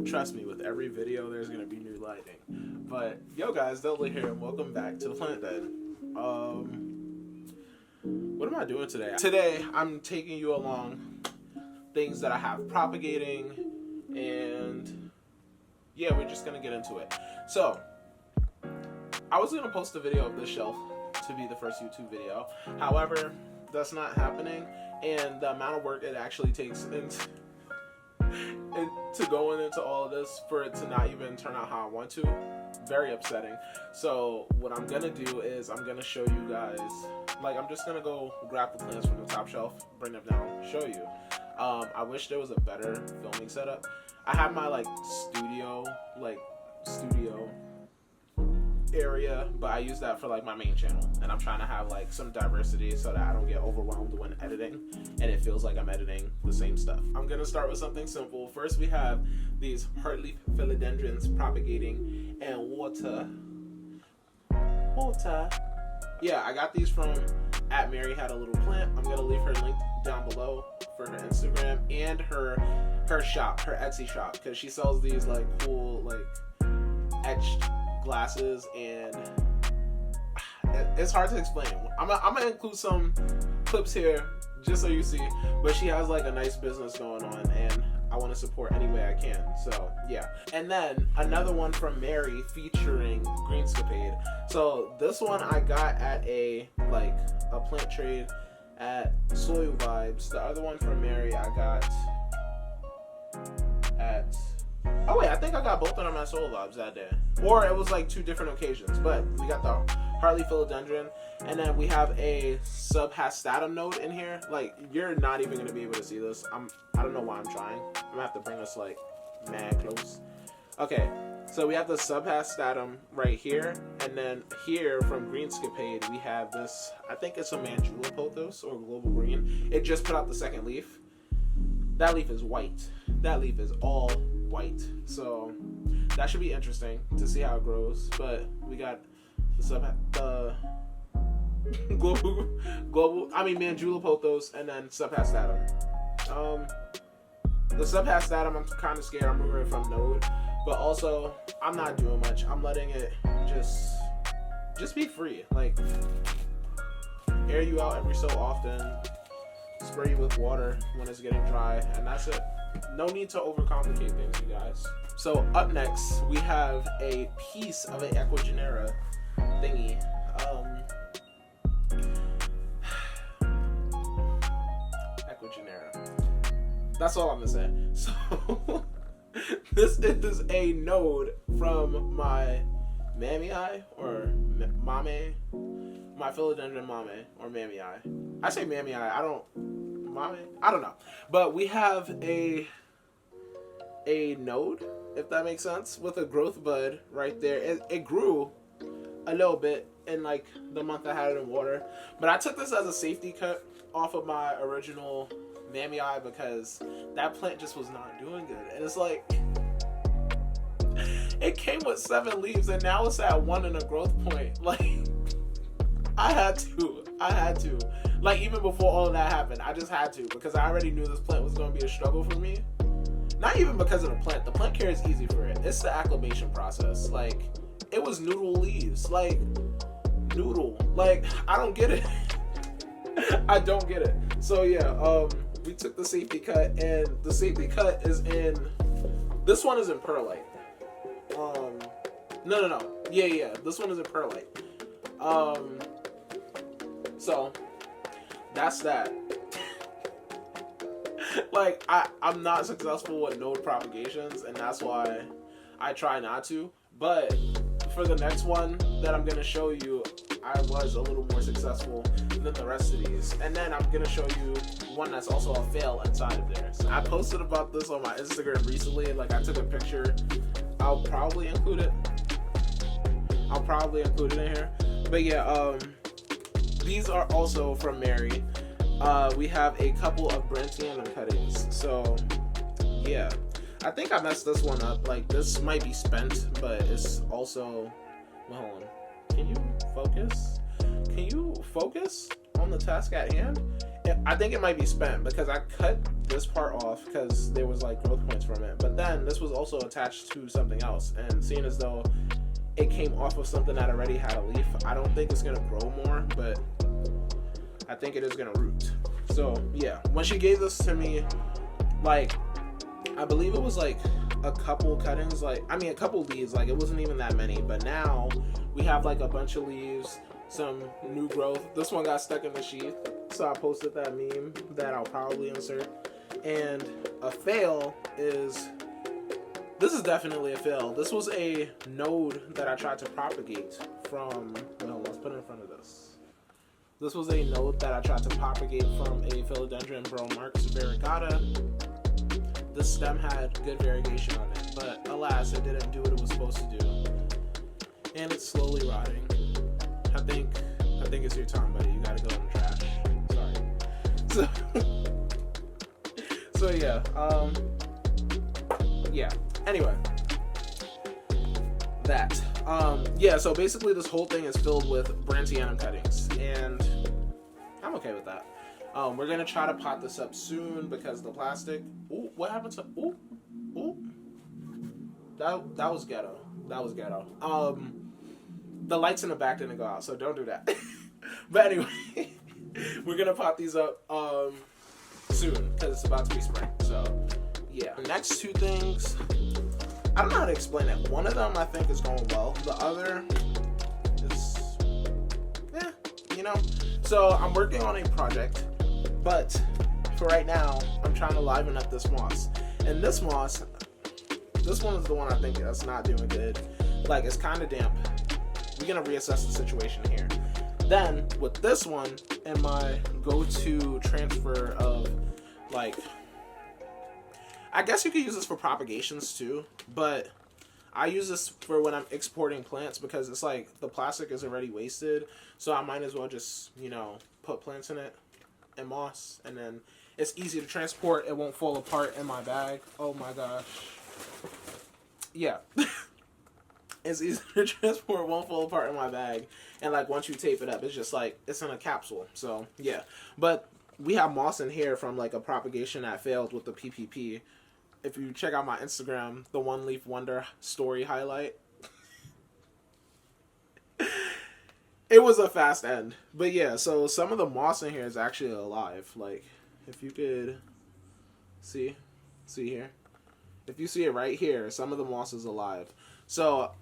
Trust me, with every video, there's gonna be new lighting. But yo, guys, Dudley here, and welcome back to the Planty. What am I doing today? Today, I'm taking you along things that I have propagating, and yeah, we're just gonna get into it. So, I was gonna post a video of this shelf to be the first YouTube video. However, that's not happening, and the amount of work it actually takes to going into all of this for it to not even turn out how I want to, very upsetting. So what I'm gonna do is I'm gonna show you guys, like, I'm just gonna go grab the plants from the top shelf, bring them down, show you. I wish there was a better filming setup. I have my studio area, but I use that for my main channel, and I'm trying to have some diversity so that I don't get overwhelmed when editing and it feels like I'm editing the same stuff. I'm gonna start with something simple. First, we have these heartleaf philodendrons propagating and water. Yeah, I got these from @MaryHadALittlePlant. I'm gonna leave her link down below for her Instagram and her shop, her Etsy shop, because she sells these cool etched glasses, and it's hard to explain. I'm gonna include some clips here just so you see, but she has a nice business going on, and I want to support any way I can. So yeah. And then another one from Mary featuring Greenscapade. So this one I got at a plant trade at Soil Vibes. The other one from Mary I got at, oh wait, I think I got both of them at Soil Vibes that day. Or it was two different occasions. But we got the Hartley Philodendron, and then we have a subhastatum node in here. You're not even gonna be able to see this. I don't know why I'm trying. I'm gonna have to bring this mad close. Okay, so we have the subhastatum right here, and then here from Greenscapade we have this, I think it's a Mandula pothos or global green. It just put out the second leaf. That leaf is white. That leaf is all white. So that should be interesting to see how it grows. But we got the Mandula pothos, and then subhastatum. The subhastatum, I'm kind of scared. I'm removing it from node, but also I'm not doing much. I'm letting it just be free. Air you out every so often. Spray you with water when it's getting dry, and that's it. No need to overcomplicate things, you guys. So up next, we have a piece of an Equigenera thingy. Equigenera. That's all I'm gonna say. So this is a node from my Mamei or Mame, my Philodendron Mame or Mamei. I say Mamei. I don't know. But we have a node, if that makes sense, with a growth bud right there. It grew a little bit in the month I had it in water, but I took this as a safety cut off of my original Mamei because that plant just was not doing good. And it's it came with 7 leaves, and now it's at 1 in a growth point. I had to. Even before all of that happened, I just had to, because I already knew this plant was going to be a struggle for me. Not even because of the plant. The plant care is easy for it. It's the acclimation process. It was noodle leaves. Noodle. I don't get it. I don't get it. So yeah, we took the safety cut, and the safety cut is in, this one is in perlite. No. Yeah. This one is in perlite. So that's that. I'm not successful with node propagations, and that's why I try not to. But for the next one that I'm gonna show you, I was a little more successful than the rest of these. And then I'm gonna show you one that's also a fail inside of there. So I posted about this on my Instagram recently. I took a picture. I'll probably include it in here. But yeah, these are also from Mary. We have a couple of Brentianum cuttings. So yeah, I think I messed this one up. This might be spent, but it's also, well, hold on. Can you focus on the task at hand? I think it might be spent because I cut this part off because there was like growth points from it. But then this was also attached to something else, and seeing as though it came off of something that already had a leaf, I don't think it's gonna grow more, but I think it is gonna root. So yeah, when she gave this to me, like, I believe it was like a couple cuttings, like, I mean a couple leaves, like it wasn't even that many, but now we have like a bunch of leaves, some new growth. This one got stuck in the sheath, so I posted that meme that I'll probably insert. And a fail is, this is definitely a fail. This was a node that I tried to propagate from, well, let's put it in front of this. This was a node that I tried to propagate from a philodendron Bromarx variegata. The stem had good variegation on it, but alas, it didn't do what it was supposed to do. And it's slowly rotting. I think it's your time, buddy. You gotta go in the trash. Sorry. So yeah, yeah. Anyway, that. Yeah, so basically this whole thing is filled with Brantianum cuttings, and I'm okay with that. We're gonna try to pot this up soon because the plastic. Ooh, what happened to? Ooh. That was ghetto. That was ghetto. The lights in the back didn't go out, so don't do that. But anyway, we're gonna pot these up soon because it's about to be spring. So yeah. The next two things, I don't know how to explain it. One of them I think is going well. The other is, you know. So I'm working on a project, but for right now, I'm trying to liven up this moss. And this moss, this one is the one I think that's not doing good. Like, it's kind of damp. We're gonna reassess the situation here. Then with this one and my go-to transfer of, like, I guess you could use this for propagations too, but I use this for when I'm exporting plants because it's like the plastic is already wasted, so I might as well just, you know, put plants in it and moss, and then it's easy to transport. It won't fall apart in my bag. Oh my gosh. Yeah. It's easy to transport, won't fall apart in my bag, and like once you tape it up, it's just like it's in a capsule. So yeah, but we have moss in here from like a propagation that failed with the PPP. If you check out my Instagram, the One Leaf Wonder story highlight, it was a fast end. But yeah, so some of the moss in here is actually alive. Like, if you could see here, if you see it right here, some of the moss is alive. So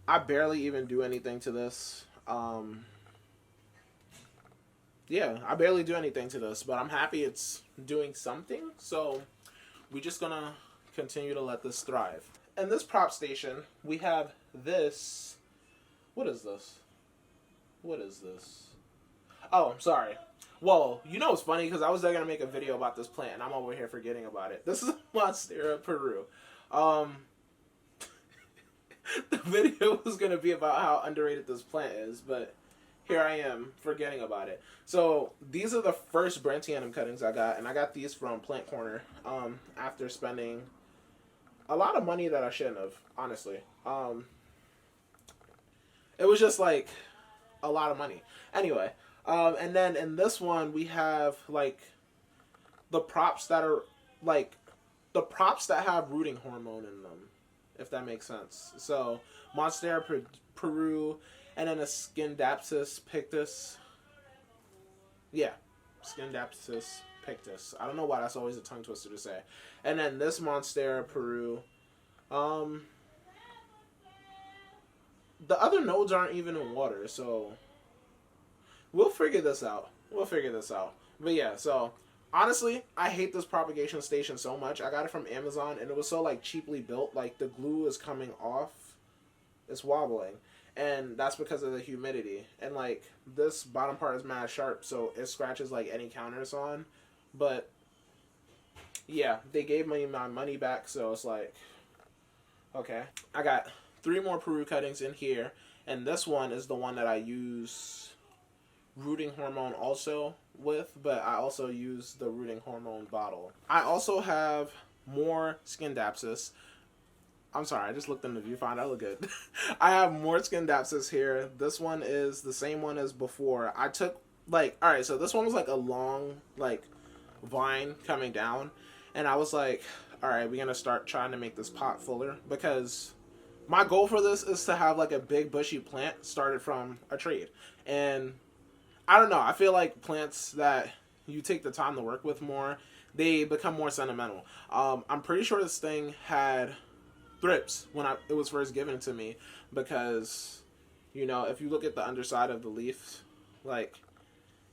I barely even do anything to this. Yeah, I barely do anything to this, but I'm happy it's doing something. So we're just gonna continue to let this thrive. In this prop station, we have this. What is this? What is this? Oh, I'm sorry. Whoa, you know what's funny? Because I was gonna make a video about this plant, and I'm over here forgetting about it. This is Monstera Peru. The video was gonna be about how underrated this plant is, but here I am forgetting about it. So these are the first Brantianum cuttings I got, and I got these from Plant Corner after spending a lot of money that I shouldn't have, honestly. It was just like a lot of money. Anyway, and then in this one we have like the props that are like the props that have rooting hormone in them, if that makes sense. So Monstera Peru, and then a Scindapsus pictus. Yeah, Scindapsus pictus. I don't know why that's always a tongue twister to say. And then this Monstera Peru. The other nodes aren't even in water, so we'll figure this out. But yeah, so honestly, I hate this propagation station so much. I got it from Amazon, and it was so like cheaply built. Like the glue is coming off. It's wobbling. And that's because of the humidity. And like this bottom part is mad sharp, so it scratches like any counter it's on. But yeah, they gave me my money back, so it's like, okay. I got 3 more Peru cuttings in here, and this one is the one that I use rooting hormone also with, but I also use the rooting hormone bottle. I also have more Scindapsus. I'm sorry, I just looked in the viewfinder. I look good. I have more Scindapsus here. This one is the same one as before. I took like, all right, so this one was like a long like vine coming down, and I was like, all right, we're gonna start trying to make this pot fuller because my goal for this is to have like a big bushy plant started from a trade. And I don't know, I feel like plants that you take the time to work with more, they become more sentimental. I'm pretty sure this thing had thrips when it was first given to me, because you know, if you look at the underside of the leaf, like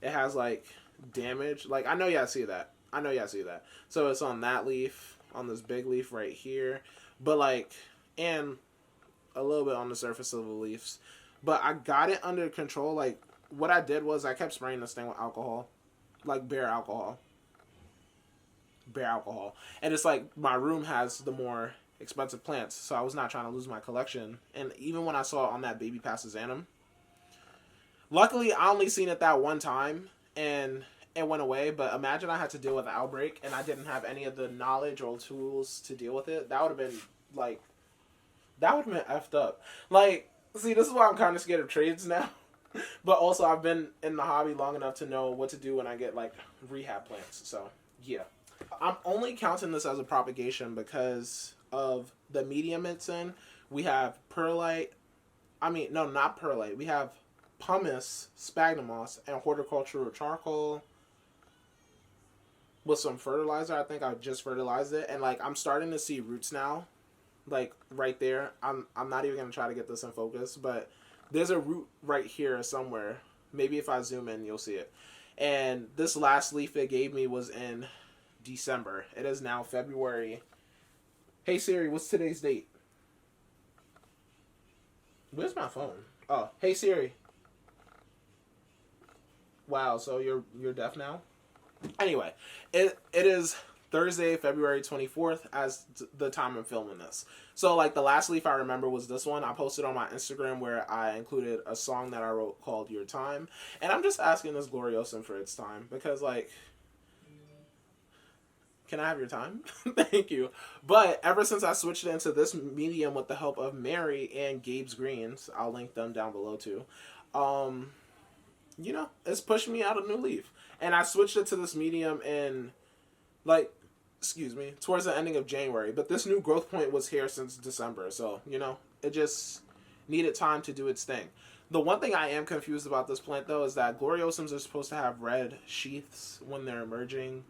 it has like damage. Like, I know y'all see that. I know y'all see that. So it's on that leaf, on this big leaf right here, but like, and a little bit on the surface of the leaves. But I got it under control. Like, what I did was I kept spraying this thing with alcohol, like bare alcohol. And it's like my room has the more expensive plants, so I was not trying to lose my collection. And even when I saw it on that baby passasanum, luckily I only seen it that one time and it went away. But imagine I had to deal with an outbreak and I didn't have any of the knowledge or tools to deal with it. That would have been like, that would have been effed up. Like, see, this is why I'm kind of scared of trades now. But also, I've been in the hobby long enough to know what to do when I get like rehab plants. So yeah, I'm only counting this as a propagation because of the medium it's in. We have perlite. I mean, no, not perlite. We have pumice, sphagnum moss, and horticultural charcoal with some fertilizer. I think I just fertilized it, and like I'm starting to see roots now, like right there. I'm not even gonna try to get this in focus, but there's a root right here somewhere. Maybe if I zoom in, you'll see it. And this last leaf they gave me was in December. It is now February. Hey Siri, what's today's date? Where's my phone? Oh, hey Siri. Wow, so you're deaf now? Anyway, it is Thursday, February 24th as the time I'm filming this. So like the last leaf I remember was this one. I posted on my Instagram where I included a song that I wrote called Your Time. And I'm just asking this Gloriosum for its time because like, can I have your time? Thank you. But ever since I switched into this medium with the help of Mary and Gabe's Greens, I'll link them down below too. You know, it's pushing me out a new leaf. And I switched it to this medium in like, excuse me, towards the ending of January. But this new growth point was here since December. So, you know, it just needed time to do its thing. The one thing I am confused about this plant, though, is that Gloriosums are supposed to have red sheaths when they're emerging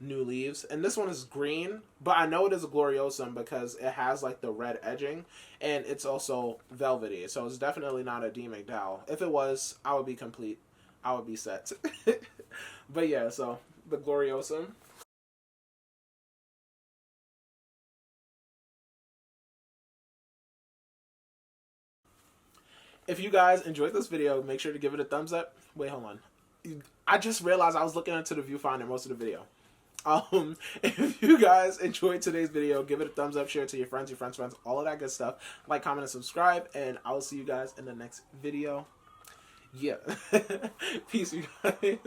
new leaves. And this one is green, but I know it is a Gloriosum because it has, like, the red edging. And it's also velvety. So it's definitely not a D. McDowell. If it was, I would be complete. I would be set. But yeah, so the Gloriosum. If you guys enjoyed this video, make sure to give it a thumbs up. Wait, hold on. I just realized I was looking into the viewfinder most of the video. If you guys enjoyed today's video, give it a thumbs up, share it to your friends, all of that good stuff. Like, comment, and subscribe, and I will see you guys in the next video. Yeah. Peace, you guys.